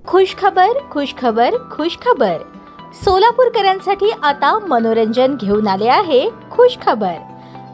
खुशखबर खुशखबर खुशखबर. सोलापूरकरांसाठी आता मनोरंजन घेऊन आले आहे खुशखबर.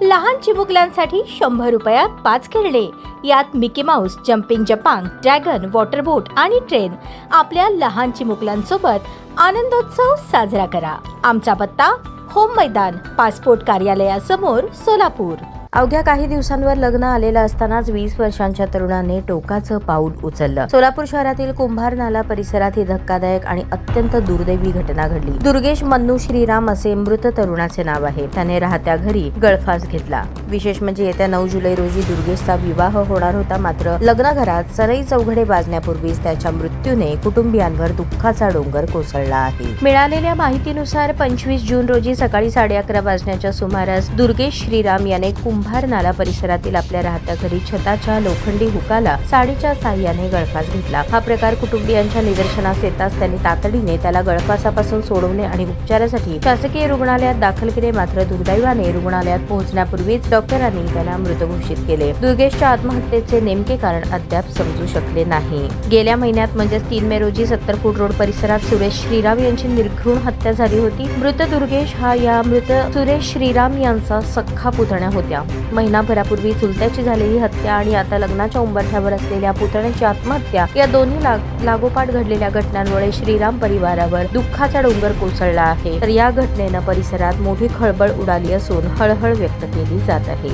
लहान चिमुकल्यांसाठी 100 रुपयात 5 खेळणे. यात मिकी माऊस, जम्पिंग जपांग, ड्रॅगन, वॉटर बोट आणि ट्रेन. आपल्या लहान चिमुकल्यांसोबत आनंदोत्सव साजरा करा. आमचा पत्ता होम मैदान, पासपोर्ट कार्यालयासमोर, सोलापूर. अवघ्या काही दिवसांवर लग्न आलेलं असतानाच 20 वर्षांच्या तरुणाने टोकाचं पाऊल उचललं. सोलापूर शहरातील कुंभार नाला परिसरात ही धक्कादायक आणि अत्यंत दुर्दैवी घटना घडली. दुर्गेश मन्नू श्रीराम असे मृत तरुणाचे नाव आहे. त्याने राहत्या घरी गळफास घेतला. विशेष म्हणजे येत्या 9 जुलै रोजी दुर्गेशचा विवाह होणार होता. मात्र लग्नघरात सनई चौघडे वाजण्यापूर्वीच त्याच्या मृत्यूने कुटुंबियांवर दुःखाचा डोंगर कोसळला आहे. मिळालेल्या माहितीनुसार 25 जून रोजी सकाळी 11:30 वाजण्याच्या सुमारास दुर्गेश श्रीराम याने कुंभार नाला परिसरातील आपल्या राहत्या घरी छताच्या लोखंडी हुकाला साडीच्या साह्याने गळफास घेतला. हा प्रकार कुटुंबियांच्या निदर्शनास येताच त्यांनी तातडीने त्याला गळफासापासून सोडवणे आणि उपचारासाठी शासकीय रुग्णालयात दाखल केले. मात्र दुर्दैवाने रुग्णालयात पोहोचण्यापूर्वीच डॉक्टरांनी त्याला मृत घोषित केले. दुर्गेशच्या आत्महत्येचे नेमके कारण अद्याप समजू शकले नाही. गेल्या महिन्यात म्हणजेच 3 मे रोजी 70 फूट रोड परिसरात सुरेश श्रीराम यांची निर्घृण हत्या झाली होती. मृत दुर्गेश हा या मृत सुरेश श्रीराम यांचा सख्खा पुतण्या होत्या. महिनाभरापूर्वी चुलत्याची झालेली हत्या आणि आता लग्नाच्या उंबरठ्यावर असलेल्या पुतण्याची आत्महत्या या दोन्ही लागोपाठ घडलेल्या घटनांमुळे श्रीराम परिवारावर दुःखाचा डोंगर कोसळला आहे. तर या घटनेनं परिसरात मोठी खळबळ उडाली असून हळहळ व्यक्त केली जात आहे.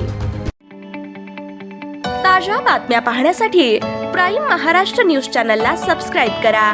ताज्या बातम्या पाहण्यासाठी प्राईम महाराष्ट्र न्यूज चॅनलला सबस्क्राईब करा.